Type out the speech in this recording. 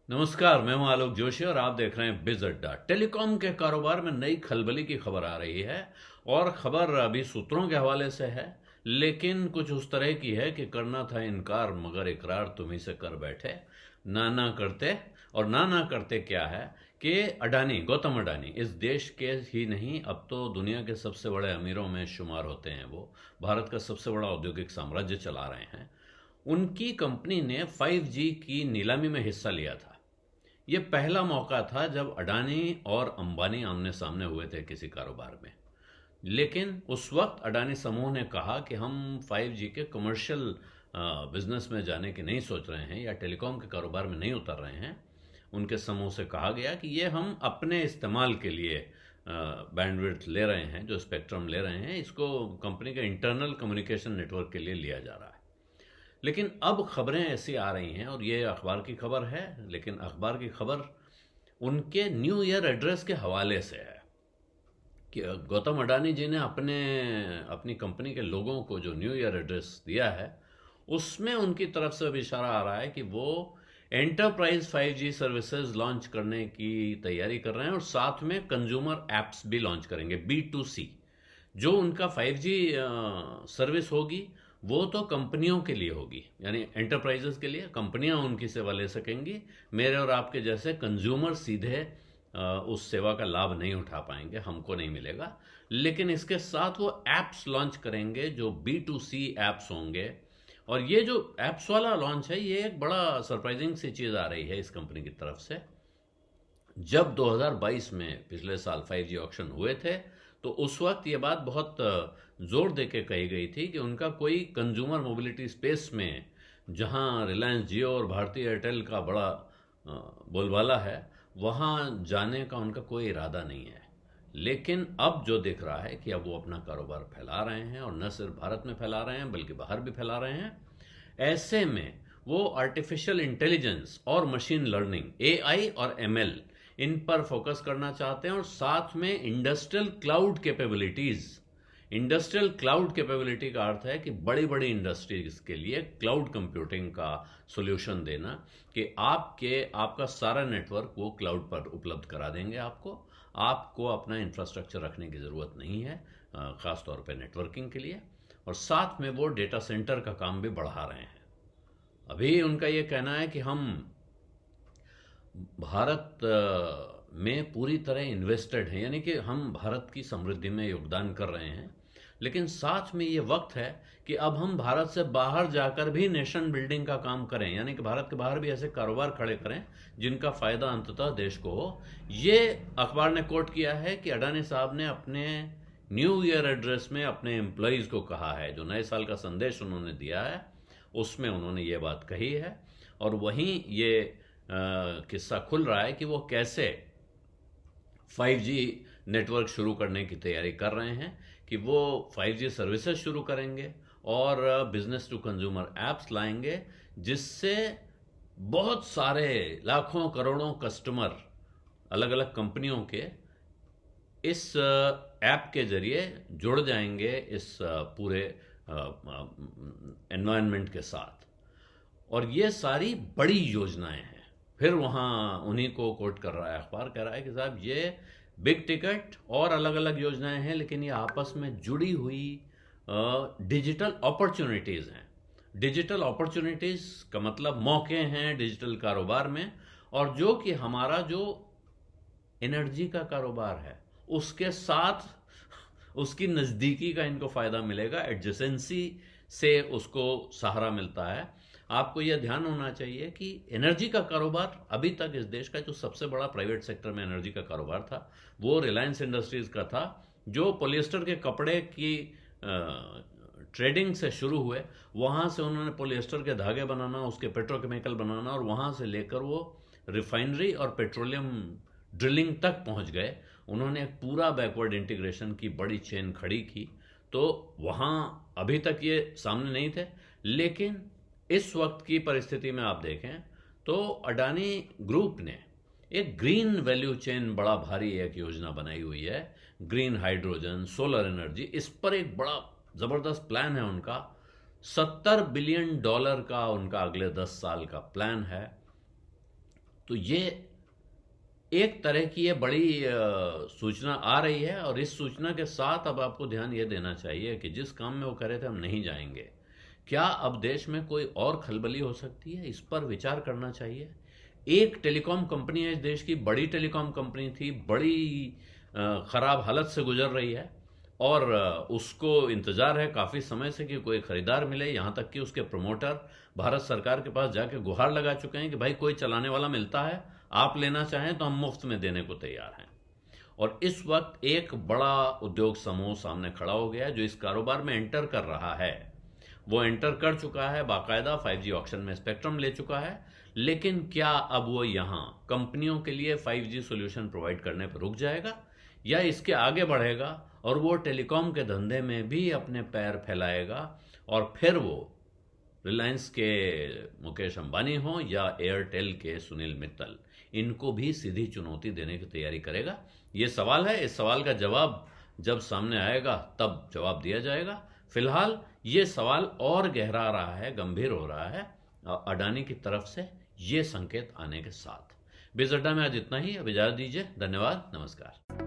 नमस्कार, मैं हूं आलोक जोशी और आप देख रहे हैं बिज अड्डा। टेलीकॉम के कारोबार में नई खलबली की खबर आ रही है और खबर अभी सूत्रों के हवाले से है, लेकिन कुछ उस तरह की है कि करना था इनकार मगर इकरार तुम्ही से कर बैठे। ना ना करते, और ना ना करते क्या है कि अडानी, गौतम अडानी इस देश के ही नहीं अब तो दुनिया के सबसे बड़े अमीरों में शुमार होते हैं। वो भारत का सबसे बड़ा औद्योगिक साम्राज्य चला रहे हैं। उनकी कंपनी ने 5G की नीलामी में हिस्सा लिया था। ये पहला मौका था जब अडानी और अंबानी आमने सामने हुए थे किसी कारोबार में। लेकिन उस वक्त अडानी समूह ने कहा कि हम 5G के कमर्शियल बिजनेस में जाने की नहीं सोच रहे हैं या टेलीकॉम के कारोबार में नहीं उतर रहे हैं। उनके समूह से कहा गया कि ये हम अपने इस्तेमाल के लिए बैंडविड्थ ले रहे हैं, जो स्पेक्ट्रम ले रहे हैं, इसको कंपनी के इंटरनल कम्युनिकेशन नेटवर्क के लिए लिया जा रहा है। लेकिन अब खबरें ऐसी आ रही हैं, और ये अखबार की खबर है, लेकिन अखबार की खबर उनके न्यू ईयर एड्रेस के हवाले से है कि गौतम अडानी जी ने अपनी कंपनी के लोगों को जो न्यू ईयर एड्रेस दिया है, उसमें उनकी तरफ से अब इशारा आ रहा है कि वो एंटरप्राइज 5G सर्विसेज लॉन्च करने की तैयारी कर रहे हैं और साथ में कंज्यूमर एप्स भी लॉन्च करेंगे, B2C। जो उनका 5G सर्विस होगी वो तो कंपनियों के लिए होगी, यानी एंटरप्राइजेस के लिए कंपनियां उनकी सेवा ले सकेंगी। मेरे और आपके जैसे कंज्यूमर सीधे उस सेवा का लाभ नहीं उठा पाएंगे, हमको नहीं मिलेगा। लेकिन इसके साथ वो एप्स लॉन्च करेंगे जो B2C एप्स होंगे। और ये जो एप्स वाला लॉन्च है, ये एक बड़ा सरप्राइजिंग सी चीज़ आ रही है इस कंपनी की तरफ से। जब 2022 में पिछले साल 5G ऑक्शन हुए थे, तो उस वक्त ये बात बहुत जोर दे के कही गई थी कि उनका कोई कंज्यूमर मोबिलिटी स्पेस में, जहां रिलायंस जियो और भारतीय एयरटेल का बड़ा बोलबाला है, वहां जाने का उनका कोई इरादा नहीं है। लेकिन अब जो दिख रहा है कि अब वो अपना कारोबार फैला रहे हैं, और न सिर्फ भारत में फैला रहे हैं बल्कि बाहर भी फैला रहे हैं। ऐसे में वो आर्टिफिशियल इंटेलिजेंस और मशीन लर्निंग, AI और ML, इन पर फोकस करना चाहते हैं, और साथ में industrial cloud capabilities. Industrial cloud capability का अर्थ है कि बड़ी बड़ी इंडस्ट्रीज के लिए क्लाउड कंप्यूटिंग का सॉल्यूशन देना, कि आपका सारा नेटवर्क वो क्लाउड पर उपलब्ध करा देंगे। आपको अपना इंफ्रास्ट्रक्चर रखने की ज़रूरत नहीं है, ख़ास तौर पे नेटवर्किंग के लिए। और साथ में वो डेटा सेंटर का काम भी बढ़ा रहे हैं। अभी उनका ये कहना है कि हम भारत में पूरी तरह इन्वेस्टेड हैं, यानी कि हम भारत की समृद्धि में योगदान कर रहे हैं। लेकिन साथ में ये वक्त है कि अब हम भारत से बाहर जाकर भी नेशन बिल्डिंग का काम करें, यानी कि भारत के बाहर भी ऐसे कारोबार खड़े करें जिनका फ़ायदा अंततः देश को हो। ये अखबार ने कोट किया है कि अडानी साहब ने अपने न्यू ईयर एड्रेस में अपने एम्प्लॉयज़ को कहा है, जो नए साल का संदेश उन्होंने दिया है उसमें उन्होंने ये बात कही है। और वहीं ये किस्सा खुल रहा है कि वो कैसे 5G नेटवर्क शुरू करने की तैयारी कर रहे हैं, कि वो 5G सर्विसेज शुरू करेंगे और बिजनेस टू कंज्यूमर एप्स लाएंगे, जिससे बहुत सारे लाखों करोड़ों कस्टमर अलग अलग कंपनियों के इस ऐप के जरिए जुड़ जाएंगे इस पूरे एनवायरनमेंट के साथ। और ये सारी बड़ी योजनाएं हैं। फिर वहाँ उन्हीं को कोट कर रहा है अखबार, कह रहा है कि साहब ये बिग टिकट और अलग अलग योजनाएं हैं, लेकिन ये आपस में जुड़ी हुई डिजिटल अपॉर्चुनिटीज़ हैं। डिजिटल अपॉर्चुनिटीज़ का मतलब मौके हैं डिजिटल कारोबार में, और जो कि हमारा जो एनर्जी का कारोबार है उसके साथ उसकी नज़दीकी का इनको फ़ायदा मिलेगा, एडजेसेंसी से उसको सहारा मिलता है। आपको यह ध्यान होना चाहिए कि एनर्जी का कारोबार अभी तक इस देश का जो सबसे बड़ा प्राइवेट सेक्टर में एनर्जी का कारोबार था, वो रिलायंस इंडस्ट्रीज़ का था, जो पॉलिएस्टर के कपड़े की ट्रेडिंग से शुरू हुए। वहाँ से उन्होंने पॉलिएस्टर के धागे बनाना, उसके पेट्रोकेमिकल बनाना, और वहाँ से लेकर वो रिफाइनरी और पेट्रोलियम ड्रिलिंग तक पहुँच गए। उन्होंने एक पूरा बैकवर्ड इंटीग्रेशन की बड़ी चेन खड़ी की। तो वहाँ अभी तक ये सामने नहीं थे, लेकिन इस वक्त की परिस्थिति में आप देखें तो अडानी ग्रुप ने एक ग्रीन वैल्यू चेन, बड़ा भारी एक योजना बनाई हुई है। ग्रीन हाइड्रोजन, सोलर एनर्जी, इस पर एक बड़ा ज़बरदस्त प्लान है उनका। $70 बिलियन का उनका अगले 10 साल का प्लान है। तो ये एक तरह की ये बड़ी सूचना आ रही है, और इस सूचना के साथ अब आपको ध्यान ये देना चाहिए कि जिस काम में वो करे थे हम नहीं जाएंगे, क्या अब देश में कोई और खलबली हो सकती है, इस पर विचार करना चाहिए। एक टेलीकॉम कंपनी है इस देश की, बड़ी टेलीकॉम कंपनी थी, बड़ी खराब हालत से गुजर रही है, और उसको इंतजार है काफ़ी समय से कि कोई खरीदार मिले। यहाँ तक कि उसके प्रमोटर भारत सरकार के पास जाके गुहार लगा चुके हैं कि भाई कोई चलाने वाला मिलता है, आप लेना चाहें तो हम मुफ्त में देने को तैयार हैं। और इस वक्त एक बड़ा उद्योग समूह सामने खड़ा हो गया है जो इस कारोबार में एंटर कर रहा है। वो एंटर कर चुका है, बाकायदा 5G ऑक्शन में स्पेक्ट्रम ले चुका है, लेकिन क्या अब वो यहाँ कंपनियों के लिए 5G सॉल्यूशन प्रोवाइड करने पर रुक जाएगा, या इसके आगे बढ़ेगा और वो टेलीकॉम के धंधे में भी अपने पैर फैलाएगा, और फिर वो रिलायंस के मुकेश अंबानी हो या एयरटेल के सुनील मित्तल, इनको भी सीधी चुनौती देने की तैयारी करेगा। ये सवाल है, इस सवाल का जवाब जब सामने आएगा तब जवाब दिया जाएगा। फिलहाल ये सवाल और गहरा रहा है, गंभीर हो रहा है अडानी की तरफ से ये संकेत आने के साथ। बिज़ अड्डा में आज इतना ही। अब इजाजत दीजिए। धन्यवाद, नमस्कार।